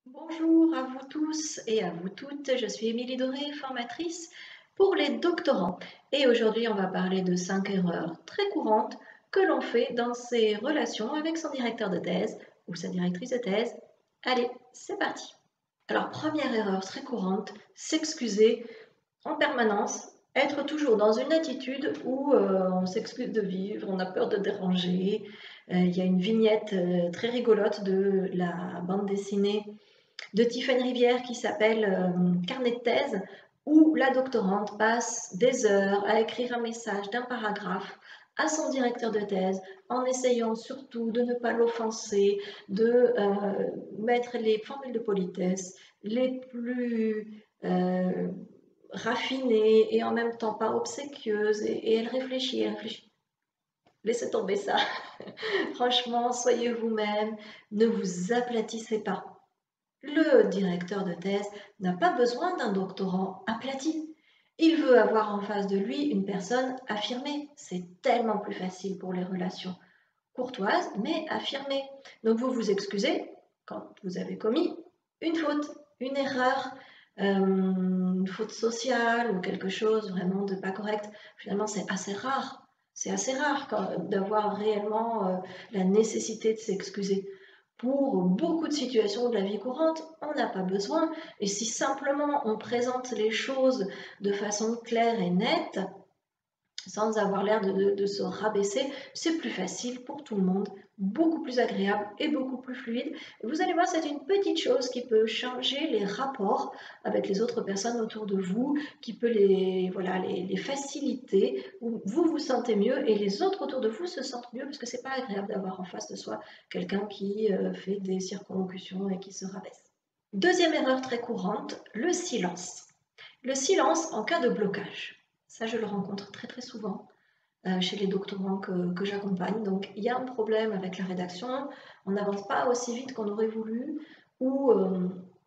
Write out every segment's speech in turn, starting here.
Bonjour à vous tous et à vous toutes, je suis Émilie Doré, formatrice pour les doctorants. Et aujourd'hui, on va parler de 5 erreurs très courantes que l'on fait dans ses relations avec son directeur de thèse ou sa directrice de thèse. Allez, c'est parti. Alors, première erreur très courante, s'excuser en permanence, être toujours dans une attitude où on s'excuse de vivre, on a peur de déranger. Il y a une vignette très rigolote de la bande dessinée de Tiffaine Rivière qui s'appelle Carnet de thèse, où la doctorante passe des heures à écrire un message d'un paragraphe à son directeur de thèse en essayant surtout de ne pas l'offenser, de mettre les formules de politesse les plus raffinées et en même temps pas obséquieuses. Et elle réfléchit, elle réfléchit. Laissez tomber ça. Franchement, soyez vous-même, ne vous aplatissez pas. Le directeur de thèse n'a pas besoin d'un doctorant aplati. Il veut avoir en face de lui une personne affirmée. C'est tellement plus facile pour les relations courtoises, mais affirmées. Donc vous vous excusez quand vous avez commis une faute, une erreur, une faute sociale ou quelque chose vraiment de pas correct. Finalement, c'est assez rare. C'est assez rare d'avoir réellement la nécessité de s'excuser. Pour beaucoup de situations de la vie courante, on n'a pas besoin. Et si simplement on présente les choses de façon claire et nette, sans avoir l'air de se rabaisser, c'est plus facile pour tout le monde, beaucoup plus agréable et beaucoup plus fluide. Et vous allez voir, c'est une petite chose qui peut changer les rapports avec les autres personnes autour de vous, qui peut les faciliter. Vous vous sentez mieux et les autres autour de vous se sentent mieux parce que c'est pas agréable d'avoir en face de soi quelqu'un qui fait des circonlocutions et qui se rabaisse. Deuxième erreur très courante, le silence. Le silence en cas de blocage. Ça, je le rencontre très très souvent chez les doctorants que j'accompagne. Donc, il y a un problème avec la rédaction, on n'avance pas aussi vite qu'on aurait voulu, ou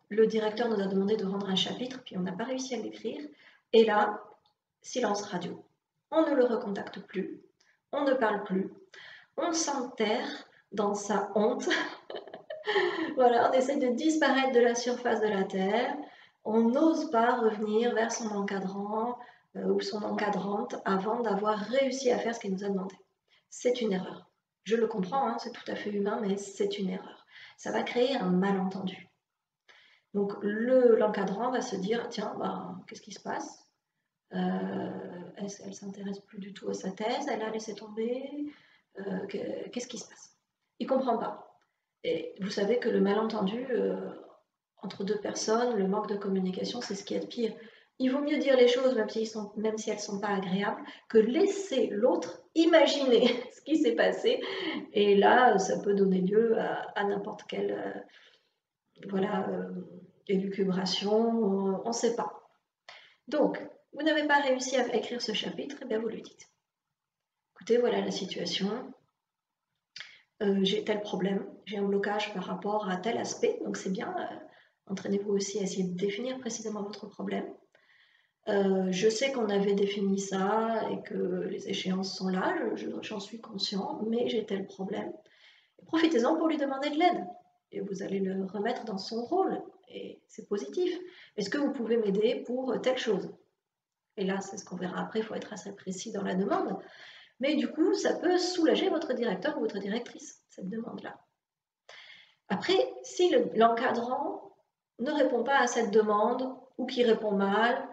le directeur nous a demandé de rendre un chapitre, puis on n'a pas réussi à l'écrire. Et là, silence radio. On ne le recontacte plus, on ne parle plus, on s'enterre dans sa honte. Voilà, on essaie de disparaître de la surface de la Terre. On n'ose pas revenir vers son encadrant ou son encadrante avant d'avoir réussi à faire ce qu'il nous a demandé. C'est une erreur. Je le comprends, hein, c'est tout à fait humain, mais c'est une erreur. Ça va créer un malentendu. Donc l'encadrant va se dire, tiens, bah, qu'est-ce qui se passe? Elle s'intéresse plus du tout à sa thèse, elle a laissé tomber, qu'est-ce qui se passe? Il ne comprend pas. Et vous savez que le malentendu entre deux personnes, le manque de communication, c'est ce qui est de pire. Il vaut mieux dire les choses, même si elles ne sont pas agréables, que laisser l'autre imaginer ce qui s'est passé. Et là, ça peut donner lieu à n'importe quelle élucubration, on ne sait pas. Donc, vous n'avez pas réussi à écrire ce chapitre, et bien vous lui dites. Écoutez, voilà la situation. J'ai tel problème, j'ai un blocage par rapport à tel aspect, donc c'est bien. Entraînez-vous aussi à essayer de définir précisément votre problème. Je sais qu'on avait défini ça et que les échéances sont là, j'en suis conscient, mais j'ai tel problème. Profitez-en pour lui demander de l'aide et vous allez le remettre dans son rôle et c'est positif. Est-ce que vous pouvez m'aider pour telle chose? Et là, c'est ce qu'on verra après, il faut être assez précis dans la demande. Mais du coup, ça peut soulager votre directeur ou votre directrice, cette demande-là. Après, si l'encadrant ne répond pas à cette demande ou qu'il répond mal,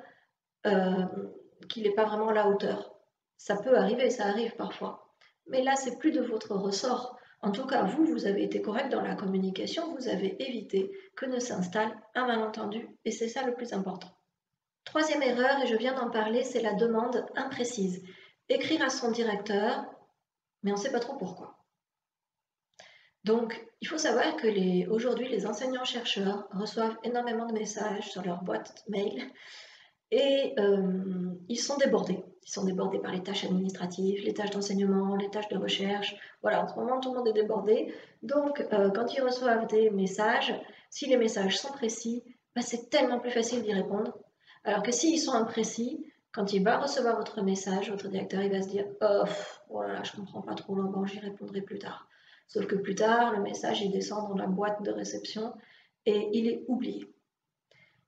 qu'il n'est pas vraiment à la hauteur, ça peut arriver, ça arrive parfois. Mais là, c'est plus de votre ressort. En tout cas, vous avez été correct dans la communication, vous avez évité que ne s'installe un malentendu, et c'est ça le plus important. Troisième erreur, et je viens d'en parler, c'est la demande imprécise. Écrire à son directeur, mais on ne sait pas trop pourquoi. Donc, il faut savoir que aujourd'hui, les enseignants-chercheurs reçoivent énormément de messages sur leur boîte mail et ils sont débordés. Ils sont débordés par les tâches administratives, les tâches d'enseignement, les tâches de recherche. Voilà, en ce moment, tout le monde est débordé. Donc, quand ils reçoivent des messages, si les messages sont précis, bah, c'est tellement plus facile d'y répondre. Alors que s'ils sont imprécis, quand il va recevoir votre message, votre directeur, il va se dire oh, voilà, je ne comprends pas trop, bon, j'y répondrai plus tard. Sauf que plus tard, le message il descend dans la boîte de réception et il est oublié.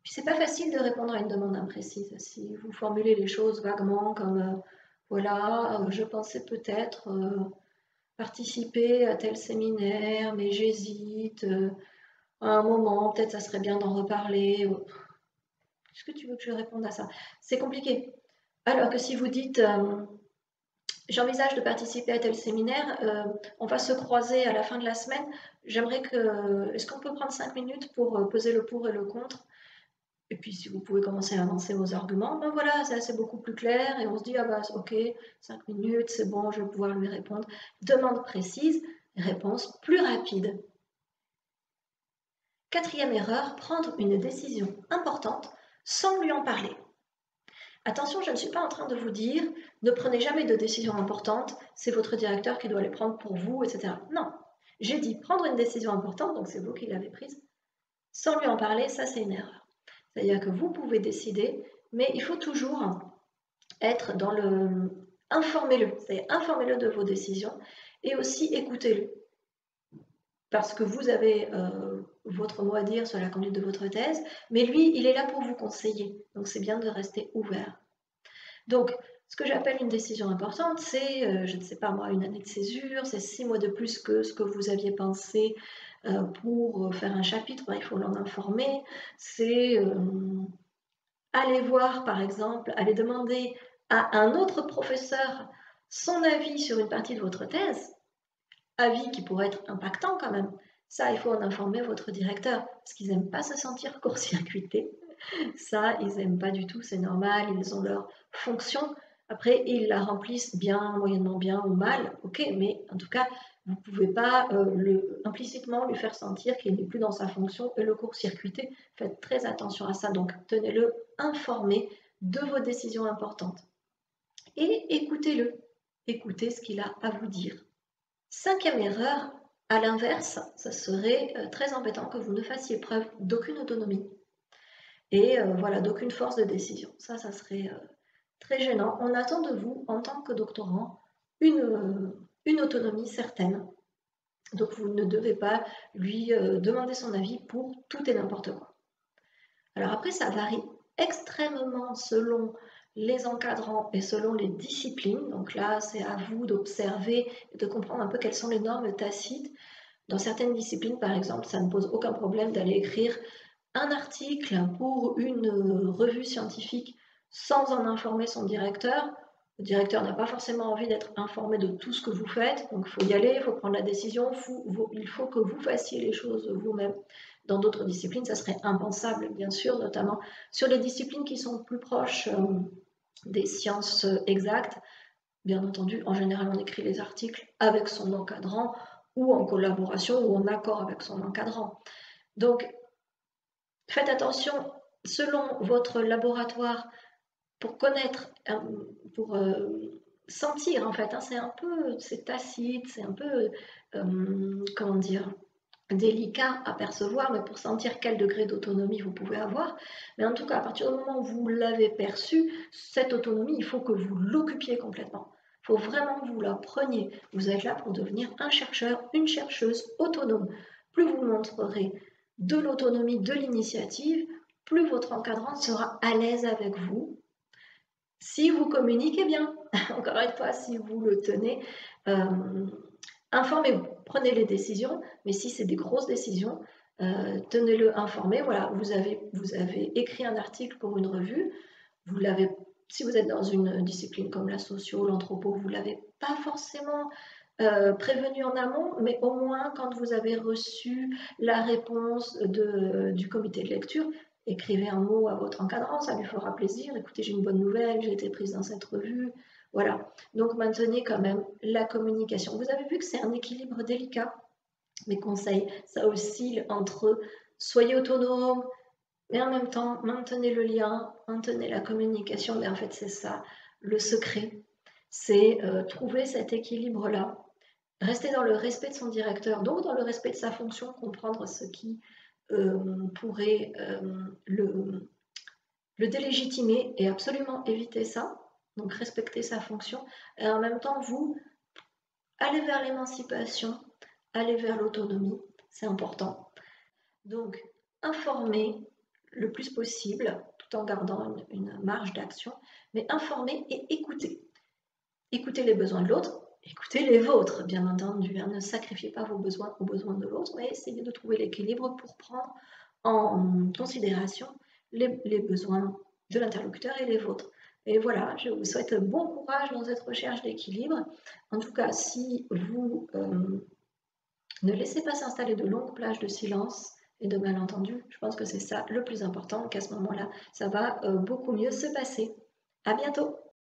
Puis c'est pas facile de répondre à une demande imprécise. Si vous formulez les choses vaguement comme voilà, je pensais peut-être participer à tel séminaire, mais j'hésite, à un moment, peut-être ça serait bien d'en reparler. Qu'est-ce que tu veux que je réponde à ça? C'est compliqué. Alors que si vous dites j'envisage de participer à tel séminaire, on va se croiser à la fin de la semaine, est-ce qu'on peut prendre 5 minutes pour peser le pour et le contre? Et puis si vous pouvez commencer à avancer vos arguments, ben voilà, c'est beaucoup plus clair et on se dit, ah bah ok, 5 minutes, c'est bon, je vais pouvoir lui répondre. Demande précise, réponse plus rapide. Quatrième erreur, prendre une décision importante sans lui en parler. Attention, je ne suis pas en train de vous dire ne prenez jamais de décisions importantes, c'est votre directeur qui doit les prendre pour vous, etc. Non, j'ai dit prendre une décision importante, donc c'est vous qui l'avez prise, sans lui en parler, ça c'est une erreur. C'est-à-dire que vous pouvez décider, mais il faut toujours être dans le... Informez-le, c'est-à-dire informez-le de vos décisions et aussi écoutez-le. Parce que vous avez votre mot à dire sur la conduite de votre thèse, mais lui, il est là pour vous conseiller. Donc c'est bien de rester ouvert. Donc, ce que j'appelle une décision importante, c'est, je ne sais pas moi, une année de césure, c'est 6 mois de plus que ce que vous aviez pensé pour faire un chapitre, il faut l'en informer. C'est aller voir, par exemple, aller demander à un autre professeur son avis sur une partie de votre thèse, avis qui pourrait être impactant quand même. Ça, il faut en informer votre directeur, parce qu'ils n'aiment pas se sentir court-circuités. Ça, ils n'aiment pas du tout, c'est normal, ils ont leur fonction. Après, ils la remplissent bien, moyennement bien ou mal, ok, mais en tout cas, vous ne pouvez pas implicitement lui faire sentir qu'il n'est plus dans sa fonction et le court-circuiter. Faites très attention à ça, donc tenez-le informé de vos décisions importantes. Et écoutez-le, écoutez ce qu'il a à vous dire. Cinquième erreur, à l'inverse, ça serait très embêtant que vous ne fassiez preuve d'aucune autonomie et voilà, d'aucune force de décision. Ça serait très gênant. On attend de vous, en tant que doctorant, une autonomie certaine. Donc vous ne devez pas lui demander son avis pour tout et n'importe quoi. Alors après, ça varie extrêmement selon les encadrants et selon les disciplines. Donc là, c'est à vous d'observer et de comprendre un peu quelles sont les normes tacites. Dans certaines disciplines, par exemple, ça ne pose aucun problème d'aller écrire un article pour une revue scientifique sans en informer son directeur. Le directeur n'a pas forcément envie d'être informé de tout ce que vous faites, donc il faut y aller, il faut prendre la décision, il faut que vous fassiez les choses vous-même. Dans d'autres disciplines, ça serait impensable, bien sûr, notamment sur les disciplines qui sont plus proches des sciences exactes. Bien entendu, en général, on écrit les articles avec son encadrant ou en collaboration ou en accord avec son encadrant. Donc, faites attention, selon votre laboratoire, pour connaître, pour sentir en fait, c'est tacite, c'est un peu, comment dire, délicat à percevoir, mais pour sentir quel degré d'autonomie vous pouvez avoir. Mais en tout cas, à partir du moment où vous l'avez perçue, cette autonomie, il faut que vous l'occupiez complètement. Il faut vraiment que vous la preniez. Vous êtes là pour devenir un chercheur, une chercheuse autonome. Plus vous montrerez de l'autonomie, de l'initiative, plus votre encadrant sera à l'aise avec vous. Si vous communiquez bien, encore une fois, si vous le tenez, informez-vous, prenez les décisions, mais si c'est des grosses décisions, tenez-le informé. Voilà, vous avez écrit un article pour une revue, vous l'avez, si vous êtes dans une discipline comme la socio, l'anthropo, vous ne l'avez pas forcément prévenu en amont, mais au moins quand vous avez reçu la réponse du comité de lecture, écrivez un mot à votre encadrant, ça lui fera plaisir. Écoutez, j'ai une bonne nouvelle, j'ai été prise dans cette revue. Voilà. Donc maintenez quand même la communication. Vous avez vu que c'est un équilibre délicat. Mes conseils, ça oscille entre soyez autonome, mais en même temps, maintenez le lien, maintenez la communication. Mais en fait, c'est ça le secret. C'est trouver cet équilibre-là. Rester dans le respect de son directeur, donc dans le respect de sa fonction, comprendre ce qui pourrait le délégitimer et absolument éviter ça, donc respecter sa fonction, et en même temps, vous, allez vers l'émancipation, allez vers l'autonomie, c'est important. Donc, informer le plus possible, tout en gardant une marge d'action, mais informer et écouter. Écoutez les besoins de l'autre, écoutez les vôtres, bien entendu. Hein. Ne sacrifiez pas vos besoins aux besoins de l'autre, mais essayez de trouver l'équilibre pour prendre en considération les besoins de l'interlocuteur et les vôtres. Et voilà, je vous souhaite bon courage dans cette recherche d'équilibre. En tout cas, si vous ne laissez pas s'installer de longues plages de silence et de malentendus, je pense que c'est ça le plus important, qu'à ce moment-là, ça va beaucoup mieux se passer. À bientôt!